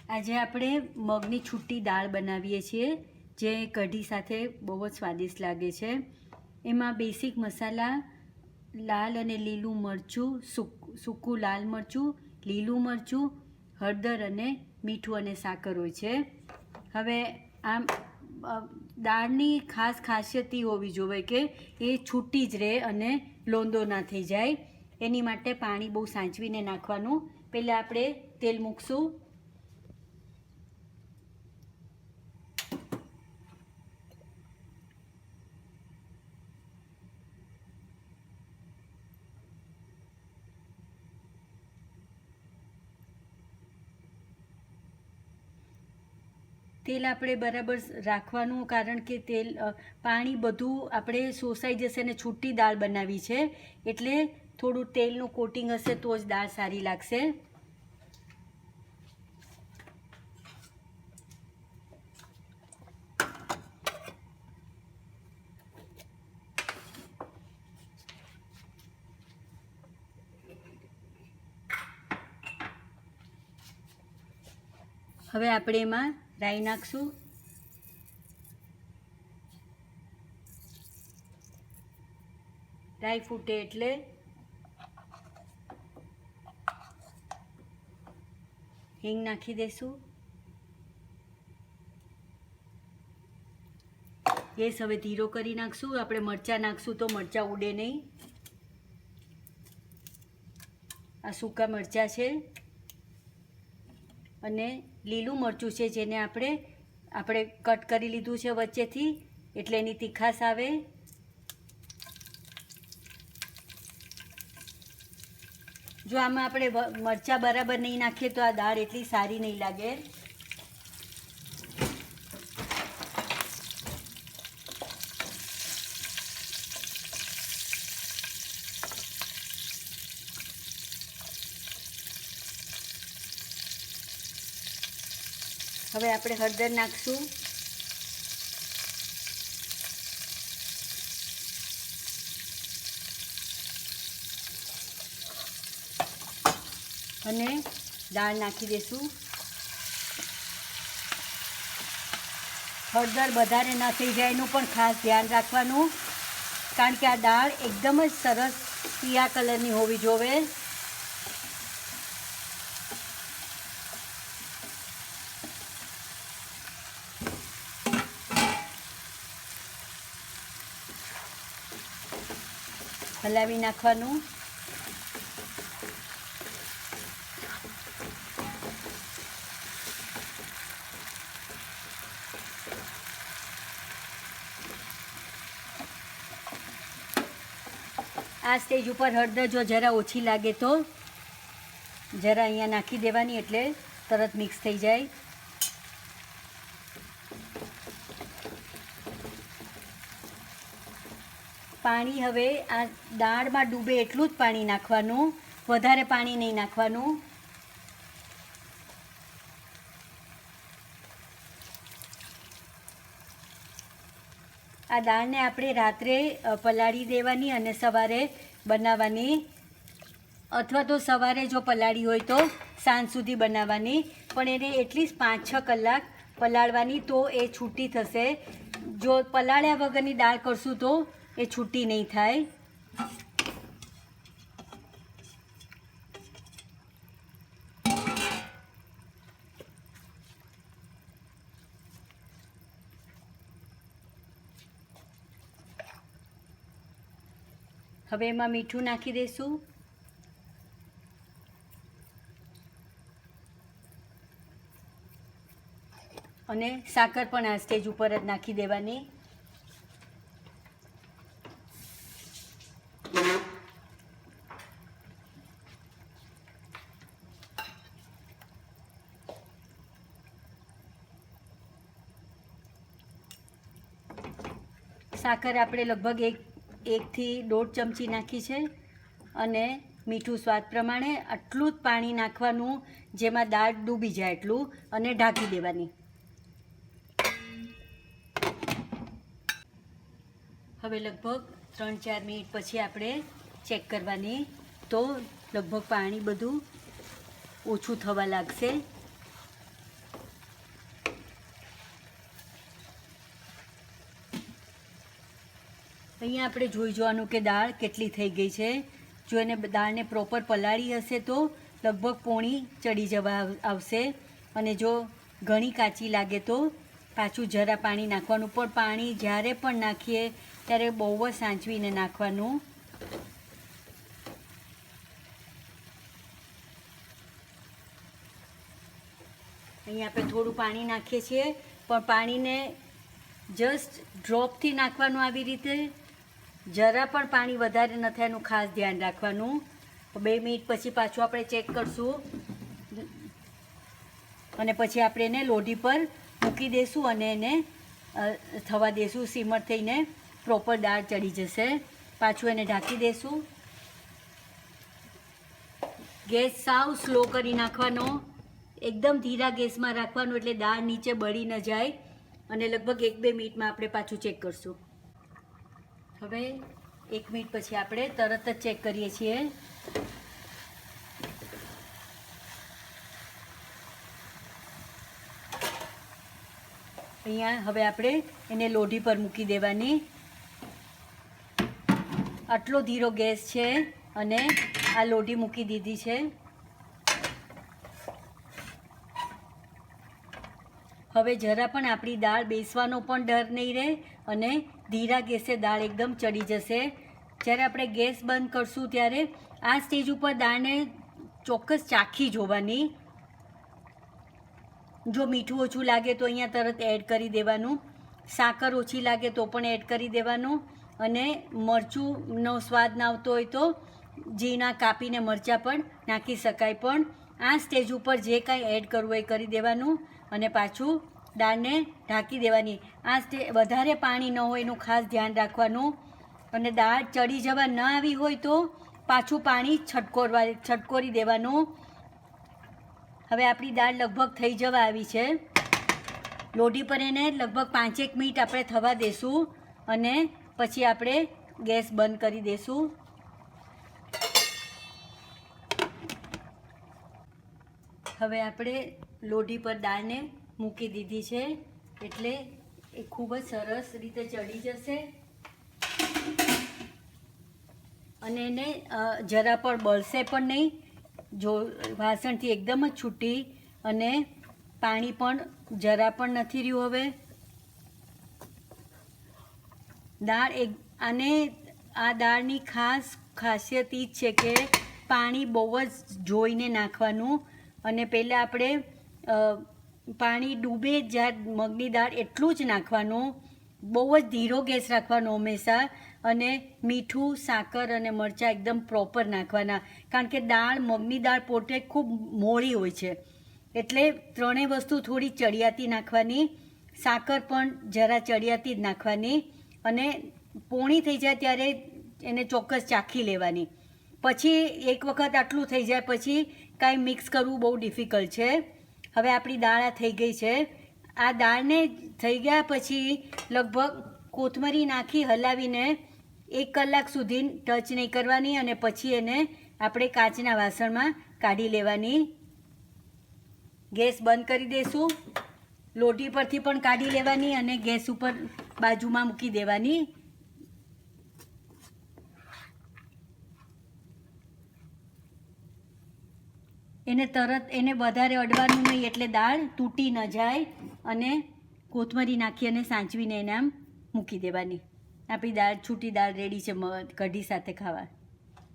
આજે આપણે મગની છૂટી દાળ બનાવીએ છીએ, જે કઢી સાથે બહુ જ સ્વાદિષ્ટ લાગે છે. એમાં બેસિક મસાલા લાલ અને લીલું મરચું, સૂકું લાલ મરચું, લીલું મરચું, હળદર અને મીઠું અને સાકર હોય છે. હવે આમ દાળની ખાસ ખાસિયત એ હોવી જોઈએ કે એ છૂટી જ રહે અને લોંદો ના થઈ જાય. એની માટે પાણી બહુ સાચવીને નાખવાનું. પહેલાં આપણે તેલ મૂકશું. તેલ આપણે બરાબર રાખવાનું, કારણ કે પાણી બધું આપણે શોષાઈ જશે અને છૂટી દાળ બનાવી છે, એટલે થોડું તેલનું કોટિંગ હશે તો જ દાળ સારી લાગશે. હવે આપણે એમાં રાઈ નાખશું. રાઈ ફૂટે એટલે હિંગ નાખી દઈશું. ગેસ હવે ધીરો કરી નાખશું. આપણે મરચાં નાખશું તો મરચાં ઉડે નહીં. આ સૂકા મરચાં છે અને લીલું મરચું છે, જેને આપણે કટ કરી લીધું છે વચ્ચેથી, એટલે એની તીખાશ આવે. જો આમાં આપણે મરચાં બરાબર નહીં નાખીએ તો આ દાળ એટલી સારી નહીં લાગે. હવે આપણે હળદર નાખશું. અને દાળ નાખી દઈશું. હળદર વધારે ન થઈ જાય એનું પણ ખાસ ધ્યાન રાખવાનું, કારણ કે આ દાળ એકદમ જ સરસ પીળા કલરની હોવી જોઈએ. હલાવી નાખવાનું. આ સ્ટેજ ઉપર હળદર જો જરા ઓછી લાગે તો જરા અહીંયા નાખી દેવાની, એટલે તરત મિક્સ થઈ જાય. પાણી હવે આ દાળમાં ડૂબે એટલું જ પાણી નાખવાનું, વધારે પાણી નહીં નાખવાનું. આ દાળને આપણે રાત્રે પલાળી દેવાની અને સવારે બનાવવાની, અથવા તો સવારે જો પલાળી હોય તો સાંજ સુધી બનાવવાની, પણ એને એટલીસ્ટ 5-6 કલાક પલાળવાની, તો એ છૂટી થશે. જો પલાળ્યા વગરની દાળ કરશું તો એ છૂટી નહીં થાય. હવે એમાં મીઠું નાખી દઈશું. અને સાકર પણ આ સ્ટેજ ઉપર જ નાખી દેવાની. સાકર આપણે લગભગ 1 થી 1.5 ચમચી નાખી છે, અને મીઠું સ્વાદ પ્રમાણે. આટલું જ પાણી નાખવાનું જેમાં દાળ ડૂબી જાય એટલું, અને ઢાંકી દેવાની. હવે લગભગ 3-4 મિનિટ પછી આપણે ચેક કરવાની, તો લગભગ પાણી બધું ઓછું થવા લાગશે. અહીંયા આપણે જોઈ જોવાનું કે દાળ કેટલી થઈ ગઈ છે. જો એને દાળને પ્રોપર પલાળી હશે તો લગભગ પોણી ચડી જવા આવશે, અને જો ઘણી કાચી લાગે તો પાછું જરા પાણી નાખવાનું. પણ પાણી જ્યારે પણ નાખીએ ત્યારે બહુ જ સાચવીને નાખવાનું. અહીંયા આપણે થોડું પાણી નાખીએ છીએ, પણ પાણીને જસ્ટ ડ્રોપથી નાખવાનું. આવી રીતે જરા પણ પાણી વધારે ન થાય એનું ખાસ ધ્યાન રાખવાનું. 2 મિનિટ પછી પાછું આપણે ચેક કરશું, અને પછી આપણે એને લોઢી પર મૂકી દઈશું અને એને થવા દઈશું. સીમર થઈને પ્રોપર દાળ ચડી જશે. પાછું એને ઢાંકી દઈશું. ગેસ સાવ સ્લો કરી નાખવાનો, એકદમ ધીરા ગેસમાં રાખવાનું, એટલે દાળ નીચે બળી ન જાય. અને લગભગ 1-2 મિનિટમાં આપણે પાછું ચેક કરશું. હવે 1 મિનિટ પછી આપણે તરત જ ચેક કરીએ છીએ. અહીંયા હવે આપણે એને લોઢી પર મૂકી દેવાની. આટલો ધીરો ગેસ છે અને આ લોઢી મૂકી દીધી છે. હવે જરા પણ આપણી દાળ બેસવાનો પણ ડર નહીં રહે, અને ધીરા ગેસે દાળ એકદમ ચડી જશે. જ્યારે આપણે ગેસ બંધ કરશું ત્યારે આ સ્ટેજ ઉપર દાળને ચોક્કસ ચાખી જોવાની. જો મીઠું ઓછું લાગે તો અહીંયા તરત એડ કરી દેવાનું. સાકર ઓછી લાગે તો પણ એડ કરી દેવાનું. અને મરચુંનો સ્વાદ ના આવતો હોય તો ઝીણા કાપીને મરચાં પણ નાખી શકાય. પણ આ સ્ટેજ ઉપર જે કાંઈ એડ કરવું એ કરી દેવાનું, અને પાછું દાળને ઢાંકી દેવાની. આ વધારે પાણી ન હોય એનું ખાસ ધ્યાન રાખવાનું. અને દાળ ચડી જવા ન આવી હોય તો પાછું પાણી છટકોરી દેવાનું. હવે આપણી દાળ લગભગ થઈ જવા આવી છે. લોઢી પર એને લગભગ 5-1 મિનિટ આપણે થવા દઈશું, અને પછી આપણે ગેસ બંધ કરી દઈશું. હવે આપણે લોઢી પર દાળને મૂકી દીધી છે, એટલે એ ખૂબ જ સરસ રીતે ચડી જશે. અને એને જરા પણ બળશે પણ નહીં. જો વાસણથી એકદમ જ છૂટી, અને પાણી પણ જરા પણ નથી રહ્યું. હવે દાળ અને આ દાળની ખાસિયત એ જ છે કે પાણી બહુ જ જોઈને નાખવાનું. અને પહેલાં આપણે પાણી ડૂબે જ્યારે મગની દાળ એટલું જ નાખવાનું. બહુ જ ધીરો ગેસ રાખવાનો હંમેશા. અને મીઠું, સાકર અને મરચાં એકદમ પ્રોપર નાખવાના, કારણ કે દાળ મગની દાળ પોતે ખૂબ મોળી હોય છે, એટલે ત્રણેય વસ્તુ થોડી ચડિયાતી નાખવાની. સાકર પણ જરા ચડિયાતી જ નાખવાની. અને પોણી થઈ જાય ત્યારે એને ચોક્કસ ચાખી લેવાની. પછી એક વખત આટલું થઈ જાય પછી કાંઈ મિક્સ કરવું બહુ ડિફિકલ્ટ છે. હવે આપણી દાળ આ થઈ ગઈ છે. આ દાળને થઈ ગયા પછી લગભગ કોથમરી નાખી હલાવીને 1 કલાક સુધી ટચ નહીં કરવાની, અને પછી એને આપણે કાચના વાસણમાં કાઢી લેવાની. ગેસ બંધ કરી દઈશું. લોઢી પરથી પણ કાઢી લેવાની અને ગેસ ઉપર બાજુમાં મૂકી દેવાની. એને વધારે અડવાનું નહીં, એટલે દાળ તૂટી ન જાય. અને કોથમરી નાખી અને સાંચવીને એને આમ મૂકી દેવાની. આપણી દાળ છૂટી દાળ રેડી છે કઢી સાથે ખાવા.